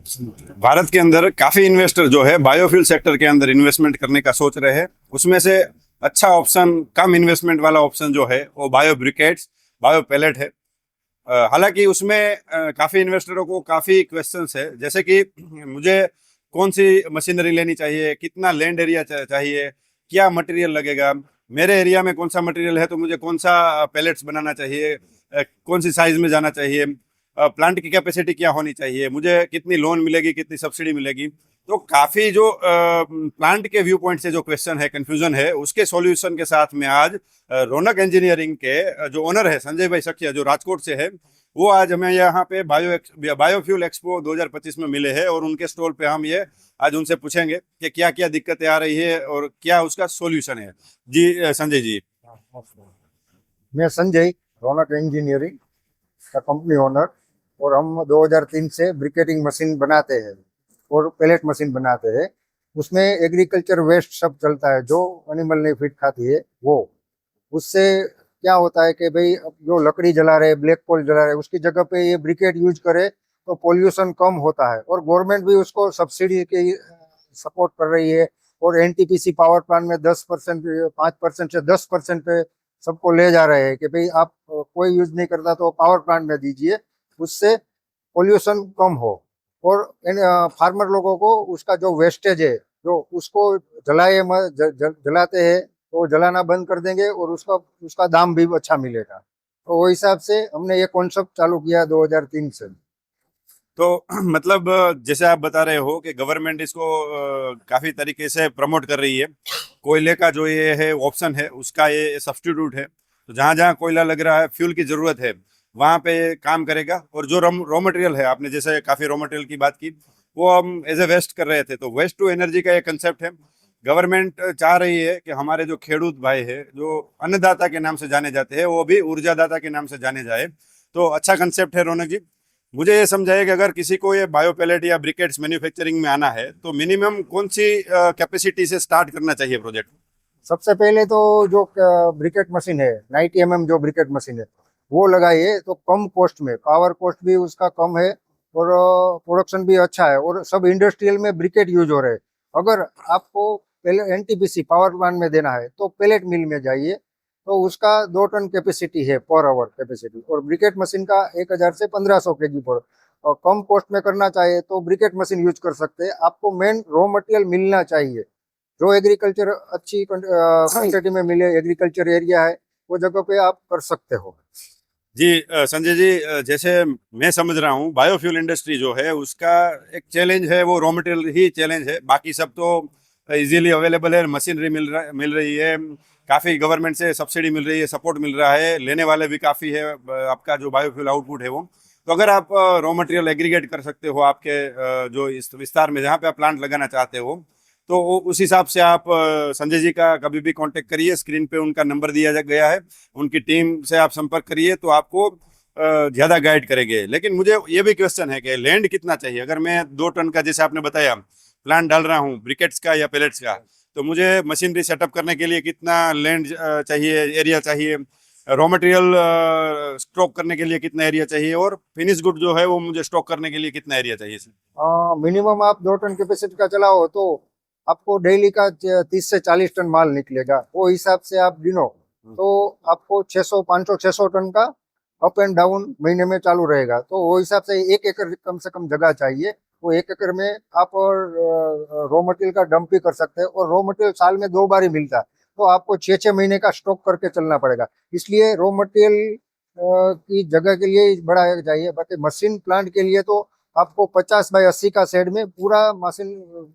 भारत के अंदर काफी इन्वेस्टर जो है बायोफ्यूल सेक्टर के अंदर इन्वेस्टमेंट करने का सोच रहे हैं। उसमें से अच्छा ऑप्शन, कम इन्वेस्टमेंट वाला ऑप्शन जो है वो बायो ब्रिकेट्स, बायो पैलेट है। हालांकि उसमें काफी इन्वेस्टरों को काफी क्वेश्चंस है, जैसे कि मुझे कौन सी मशीनरी लेनी चाहिए, कितना लैंड एरिया चाहिए, क्या मटेरियल लगेगा, मेरे एरिया में कौन सा मटेरियल है तो मुझे कौन सा पैलेट्स बनाना चाहिए, कौन सी साइज में जाना चाहिए, प्लांट की कैपेसिटी क्या होनी चाहिए, मुझे कितनी लोन मिलेगी, कितनी सब्सिडी मिलेगी। तो काफी जो प्लांट के व्यू पॉइंट से जो क्वेश्चन है, कंफ्यूजन है, उसके सॉल्यूशन के साथ में आज रौनक इंजीनियरिंग के जो ओनर है संजय भाई सखिया, जो राजकोट से है, वो आज हमें यहाँ पे बायोफ्यूल एक्सपो 2025 में मिले हैं और उनके स्टॉल पे हम ये आज उनसे पूछेंगे कि क्या क्या दिक्कतें आ रही है और क्या उसका सॉल्यूशन है। जी संजय जी। मैं संजय, रौनक इंजीनियरिंग का कंपनी ओनर। और हम 2003 से ब्रिकेटिंग मशीन बनाते हैं और पैलेट मशीन बनाते हैं। उसमें एग्रीकल्चर वेस्ट सब चलता है, जो एनिमल नहीं फीड खाती है वो। उससे क्या होता है कि भाई अब जो लकड़ी जला रहे, ब्लैक कोल जला रहे, उसकी जगह पे ये ब्रिकेट यूज करे तो पोल्यूशन कम होता है। और गवर्नमेंट भी उसको सब्सिडी की सपोर्ट कर रही है। और एनटीपीसी पावर प्लांट में 10%, 5% से 10% पे सबको ले जा रहे हैं कि भाई आप कोई यूज नहीं करता तो पावर प्लांट में दीजिए, उससे पोल्यूशन कम हो। और फार्मर लोगों को उसका जो वेस्टेज है, जो उसको जलाते हैं, तो जलाना बंद कर देंगे और उसका उसका दाम भी अच्छा मिलेगा। तो वो हिसाब से हमने ये कॉन्सेप्ट चालू किया 2003 से। तो मतलब जैसे आप बता रहे हो कि गवर्नमेंट इसको काफी तरीके से प्रमोट कर रही है। कोयले का जो ये है ऑप्शन है, उसका ये सब्स्टिट्यूट है। तो जहां जहां कोयला लग रहा है, फ्यूल की जरूरत है, वहां पे ये काम करेगा। और जो रॉ मटेरियल है, आपने जैसे काफी रॉ मटेरियल की बात की, वो हम एज ए वेस्ट कर रहे थे, तो वेस्ट टू एनर्जी का ये कंसेप्ट है। गवर्नमेंट चाह रही है कि हमारे जो खेडूत भाई है, जो अन्नदाता के नाम से जाने जाते हैं, वो भी ऊर्जादाता के नाम से जाने जाए। तो अच्छा कंसेप्ट है रौनक जी। मुझे ये समझाइए कि अगर किसी को ये बायो पैलेट या ब्रिकेट्स मैन्युफैक्चरिंग में आना है तो मिनिमम कौन सी कैपेसिटी से स्टार्ट करना चाहिए प्रोजेक्ट। सबसे पहले तो जो ब्रिकेट मशीन है, 90 mm जो ब्रिकेट मशीन है, वो लगाइए तो कम कॉस्ट में, पावर कॉस्ट भी उसका कम है और प्रोडक्शन भी अच्छा है। और सब इंडस्ट्रियल में ब्रिकेट यूज हो रहे हैं। अगर आपको पहले एनटीपीसी पावर प्लांट में देना है तो पैलेट मिल में जाइए, तो उसका 2 टन कैपेसिटी है पर आवर कैपेसिटी। और ब्रिकेट मशीन का 1000 से 1500 केजी पर। और कम कॉस्ट में करना चाहिए तो ब्रिकेट मशीन यूज कर सकते हैं। आपको मेन रॉ मटेरियल मिलना चाहिए, जो एग्रीकल्चर अच्छी क्वांटिटी में मिले, एग्रीकल्चर एरिया है, वो जगह पे आप कर सकते हो। जी संजय जी, जैसे मैं समझ रहा हूँ बायोफ्यूल इंडस्ट्री जो है उसका एक चैलेंज है, वो रॉ मटेरियल ही चैलेंज है। बाकी सब तो इजीली अवेलेबल है, मशीनरी मिल रही है, काफ़ी गवर्नमेंट से सब्सिडी मिल रही है, सपोर्ट मिल रहा है, लेने वाले भी काफ़ी है। आपका जो बायोफ्यूल आउटपुट है वो, तो अगर आप रॉ मटेरियल एग्रीगेट कर सकते हो आपके जो इस विस्तार में जहाँ पे आप प्लांट लगाना चाहते हो, तो उस हिसाब से आप संजय जी का कभी भी कांटेक्ट करिए। स्क्रीन पे उनका नंबर दिया गया है, उनकी टीम से आप संपर्क करिए तो आपको ज़्यादा गाइड करेंगे। लेकिन मुझे ये भी क्वेश्चन है कि लैंड कितना चाहिए। अगर मैं 2 टन का, जैसे आपने बताया, प्लांट डाल रहा हूँ ब्रिकेट्स का या पैलेट्स का, तो मुझे मशीनरी सेटअप करने के लिए कितना लैंड चाहिए, एरिया चाहिए, रॉ मटेरियल स्टॉक करने के लिए कितना एरिया चाहिए, और फिनिश गुड जो है वो मुझे स्टॉक करने के लिए कितना एरिया चाहिए सर। मिनिमम आप 2 टन कैपेसिटी का चलाओ तो आपको डेली का 30 से 40 टन माल निकलेगा। वो हिसाब से आप गिनो तो आपको 600, 500, 600 टन का अप एंड डाउन महीने में चालू रहेगा। तो वो हिसाब से 1 एकड़ कम से कम जगह चाहिए। वो 1 एकड़ में आप रॉ मटेरियल का डंप भी कर सकते हैं। और रॉ मटेरियल साल में 2 बार ही मिलता है, तो आपको 6-6 महीने का स्टॉक करके चलना पड़ेगा। इसलिए रॉ मटेरियल की जगह के लिए ही बड़ा चाहिए। बाकी मशीन प्लांट के लिए तो आपको 50 बाय 80 का शेड में पूरा मशीन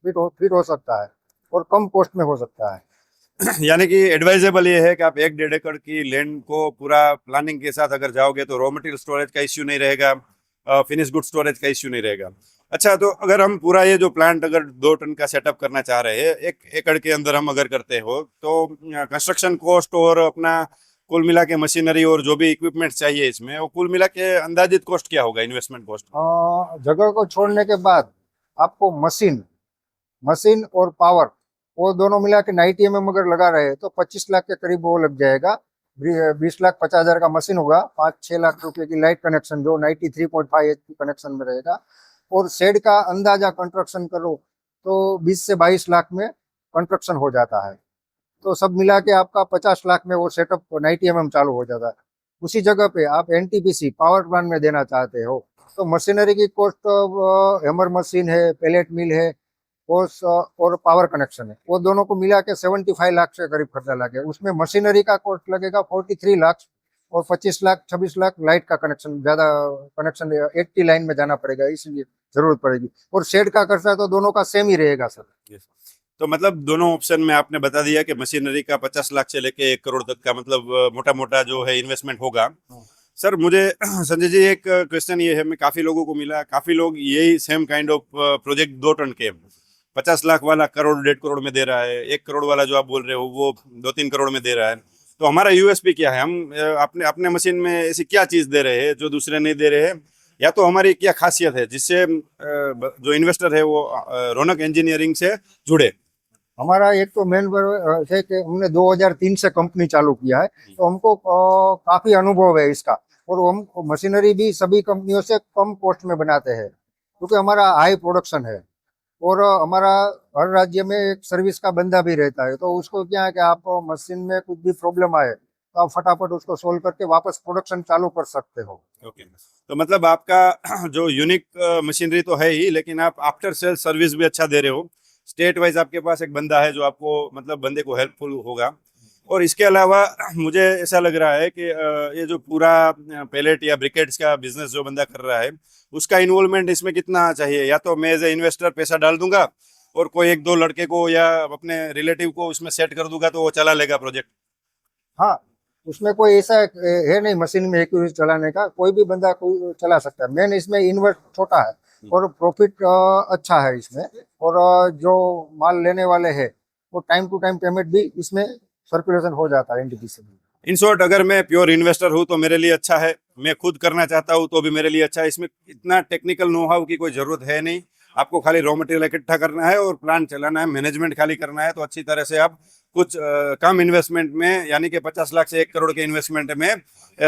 फिट हो सकता है और कम कॉस्ट में हो सकता है। यानी कि एडवाइजेबल ये है कि आप 1-1.5 एकड़ की लैंड को पूरा प्लानिंग के साथ अगर जाओगे तो रॉ मटेरियल स्टोरेज का इश्यू नहीं रहेगा, फिनिश गुड स्टोरेज का इश्यू नहीं रहेगा। अच्छा, तो अगर हम पूरा ये जो प्लांट अगर 2 टन का सेटअप करना चाह रहे हैं, 1 एकड़ के अंदर हम अगर करते हो, तो कंस्ट्रक्शन कॉस्ट और अपना कुल मिला के मशीनरी और जो भी इक्विपमेंट चाहिए इसमें, वो कुल मिला के अंदाजित कॉस्ट क्या होगा, इन्वेस्टमेंट कॉस्ट। जगह को छोड़ने के बाद आपको मशीन मशीन और पावर, वो दोनों मिला के 90 mm अगर लगा रहे हैं तो 25 लाख के करीब वो लग जाएगा। 20,50,000 का मशीन होगा, 5-6 लाख रुपए की लाइट कनेक्शन जो 93.5 HP कनेक्शन में रहेगा। और शेड का अंदाजा कंस्ट्रक्शन करो तो 20 से 22 लाख में कंस्ट्रक्शन हो जाता है। तो सब मिला के आपका 50 लाख में वो सेटअप 90 चालू हो जाता है। उसी जगह पे आप एनटीपीसी पावर प्लांट में देना चाहते हो तो मशीनरी की कॉस्ट, हैमर मशीन है, पैलेट मिल है और पावर कनेक्शन है, वो दोनों को मिला के 75 लाख से करीब खर्चा लगे। उसमें मशीनरी का कॉस्ट लगेगा 43 लाख और 25 लाख 26 लाख लाइट का कनेक्शन, ज्यादा कनेक्शन 80 लाइन में जाना पड़ेगा, इसलिए जरूरत पड़ेगी। और शेड का खर्चा तो दोनों का सेम ही रहेगा सर। तो मतलब दोनों ऑप्शन में आपने बता दिया कि मशीनरी का 50 लाख से लेके 1 करोड़ तक का मतलब मोटा मोटा जो है इन्वेस्टमेंट होगा। सर मुझे संजय जी एक क्वेश्चन ये है, मैं काफी लोगों को मिला, काफी लोग यही same kind of project 2 ton के 50 लाख वाला करोड़ 1.5 करोड़ में दे रहा है, 1 करोड़ वाला जो आप बोल रहे हो वो 2-3 करोड़ में दे रहा है। तो हमारा यूएसपी क्या है? हम अपने अपने मशीन में ऐसी क्या चीज दे रहे हैं जो दूसरे नहीं दे रहे हैं, या तो हमारी क्या खासियत है जिससे जो इन्वेस्टर है वो रौनक इंजीनियरिंग से जुड़े? हमारा एक तो मेन है कि हमने 2003 से कंपनी चालू किया है, तो हमको काफी अनुभव है इसका। और हम मशीनरी भी सभी कंपनियों से कम कॉस्ट में बनाते हैं क्योंकि हमारा हाई प्रोडक्शन है। और हमारा हर राज्य में एक सर्विस का बंदा भी रहता है, तो उसको क्या है कि आप मशीन में कुछ भी प्रॉब्लम आए तो आप फटाफट उसको सोल्व करके वापस प्रोडक्शन चालू कर सकते हो। ओके, तो मतलब आपका जो यूनिक मशीनरी तो है ही, लेकिन आप आफ्टर सेल सर्विस भी अच्छा दे रहे हो। स्टेट वाइज आपके पास एक बंदा है जो आपको मतलब बंदे को हेल्पफुल होगा। और इसके अलावा मुझे ऐसा लग रहा है कि ये जो पूरा पैलेट या ब्रिकेट्स का बिजनेस जो बंदा कर रहा है उसका इन्वॉल्वमेंट इसमें कितना चाहिए? या तो मैं एज ए इन्वेस्टर पैसा डाल दूंगा और कोई 1-2 लड़के को या अपने रिलेटिव को उसमें सेट कर दूंगा तो वो चला लेगा प्रोजेक्ट? हाँ, उसमें कोई ऐसा है नहीं मशीन में एक चलाने का, कोई भी बंदा कोई चला सकता है। मेन इसमें इन्वेस्ट छोटा है और प्रॉफिट अच्छा है इसमें। और जो माल लेने वाले हैं वो टाइम टू टाइम पेमेंट भी इसमें सर्कुलेशन हो जाता है एनटीपीसी में। इन शॉर्ट, अगर मैं प्योर इन्वेस्टर हूँ तो मेरे लिए अच्छा है, मैं खुद करना चाहता हूँ तो भी मेरे लिए अच्छा है। इसमें इतना टेक्निकल नो हाउ की कोई जरूरत है नहीं, आपको खाली रॉ मटेरियल इकट्ठा करना है और प्लांट चलाना है, मैनेजमेंट खाली करना है, तो अच्छी तरह से आप कुछ कम इन्वेस्टमेंट में, यानी कि 50 लाख से 1 करोड़ के इन्वेस्टमेंट में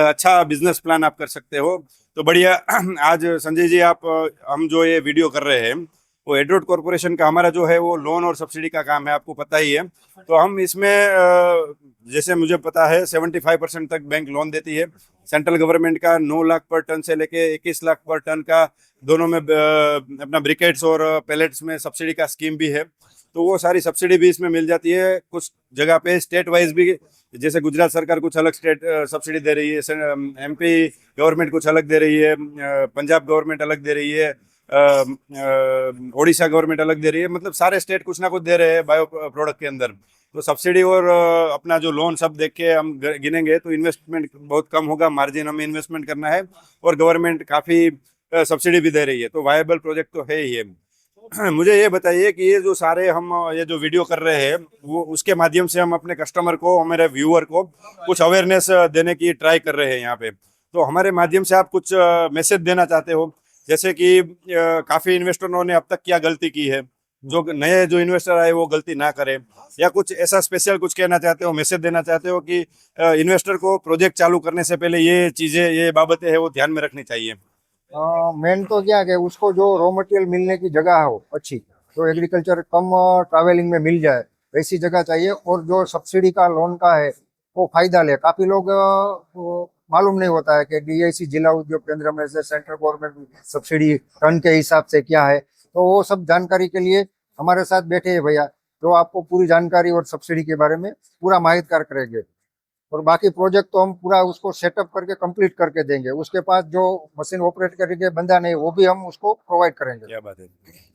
अच्छा बिजनेस प्लान आप कर सकते हो। तो बढ़िया। आज संजय जी आप हम जो ये वीडियो कर रहे हैं वो एड्रोड कॉर्पोरेशन का हमारा जो है वो लोन और सब्सिडी का काम है, आपको पता ही है। तो हम इसमें जैसे मुझे पता है 75% तक बैंक लोन देती है। सेंट्रल गवर्नमेंट का 9 लाख पर टन से लेके 21 लाख पर टन का दोनों में अपना ब्रिकेट्स और पैलेट्स में सब्सिडी का स्कीम भी है। तो वो सारी सब्सिडी भी इसमें मिल जाती है। कुछ जगह पे स्टेट वाइज भी, जैसे गुजरात सरकार कुछ अलग स्टेट सब्सिडी दे रही है, एमपी गवर्नमेंट कुछ अलग दे रही है, पंजाब गवर्नमेंट अलग दे रही है, ओडिशा गवर्नमेंट अलग दे रही है। मतलब सारे स्टेट कुछ ना कुछ दे रहे हैं बायो प्रोडक्ट के अंदर। तो सब्सिडी और अपना जो लोन सब देख के हम गिनेंगे तो इन्वेस्टमेंट बहुत कम होगा, मार्जिन हमें इन्वेस्टमेंट करना है और गवर्नमेंट काफ़ी सब्सिडी भी दे रही है, तो वायबल प्रोजेक्ट तो है ही है। मुझे ये बताइए कि ये जो सारे हम ये जो वीडियो कर रहे हैं वो उसके माध्यम से हम अपने कस्टमर को, हमारे व्यूअर को कुछ अवेयरनेस देने की ट्राई कर रहे हैं यहाँ पे। तो हमारे माध्यम से आप कुछ मैसेज देना चाहते हो, जैसे कि काफ़ी इन्वेस्टरों ने अब तक क्या गलती की है, जो नए जो इन्वेस्टर आए वो गलती ना करें, या कुछ ऐसा स्पेशल कुछ कहना चाहते हो, मैसेज देना चाहते हो कि इन्वेस्टर को प्रोजेक्ट चालू करने से पहले ये चीज़ें, ये बाबतें है वो ध्यान में रखनी चाहिए? मेन तो क्या है कि उसको जो रॉ मटेरियल मिलने की जगह हो अच्छी, जो एग्रीकल्चर कम ट्रैवलिंग में मिल जाए वैसी जगह चाहिए। और जो सब्सिडी का लोन का है वो फायदा ले। काफी लोग मालूम नहीं होता है कि डीआईसी जिला उद्योग केंद्र में से सेंट्रल गवर्नमेंट सब्सिडी टन के हिसाब से क्या है, तो वो सब जानकारी के लिए हमारे साथ बैठे हैं भैया, जो आपको पूरी जानकारी और सब्सिडी के बारे में पूरा माहितगार करेंगे। और बाकी प्रोजेक्ट तो हम पूरा उसको सेटअप करके कंप्लीट करके देंगे। उसके पास जो मशीन ऑपरेट करके बंदा नहीं, वो भी हम उसको प्रोवाइड करेंगे। क्या बात है।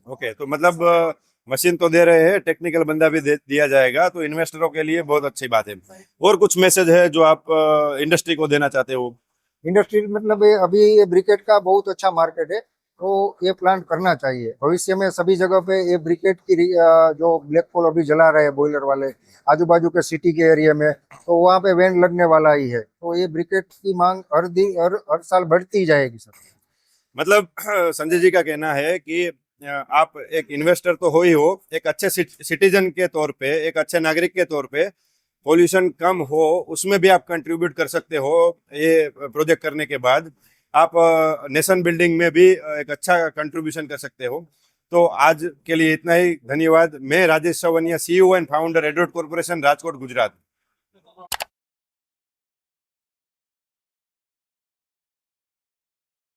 ओके, तो मतलब मशीन तो दे रहे हैं, टेक्निकल बंदा भी दिया जाएगा, तो इन्वेस्टरों के लिए बहुत अच्छी बात है। और कुछ मैसेज है जो आप इंडस्ट्री को देना चाहते हो? इंडस्ट्री मतलब अभी ये ब्रिकेट का बहुत अच्छा मार्केट है, तो ये प्लांट करना चाहिए। भविष्य में सभी जगह पे ये ब्रिकेट की जो ब्लैक कोल अभी जला रहे हैं बॉयलर वाले आजू बाजू के सिटी के एरिया में, तो वहाँ पे वैन लगने वाला ही है। तो ये ब्रिकेट की मांग हर साल बढ़ती जाएगी सर। मतलब संजय जी का कहना है कि आप एक इन्वेस्टर तो हो ही हो, एक अच्छे सिटीजन के तौर पे, एक अच्छे नागरिक के तौर पे, पॉल्यूशन कम हो उसमें भी आप कंट्रीब्यूट कर सकते हो ये प्रोजेक्ट करने के बाद। आप नेशन बिल्डिंग में भी एक अच्छा कंट्रीब्यूशन कर सकते हो। तो आज के लिए इतना ही, धन्यवाद। मैं Rajesh Savaniya, CEO and founder, Edward Corporation, Rajkot, Gujarat.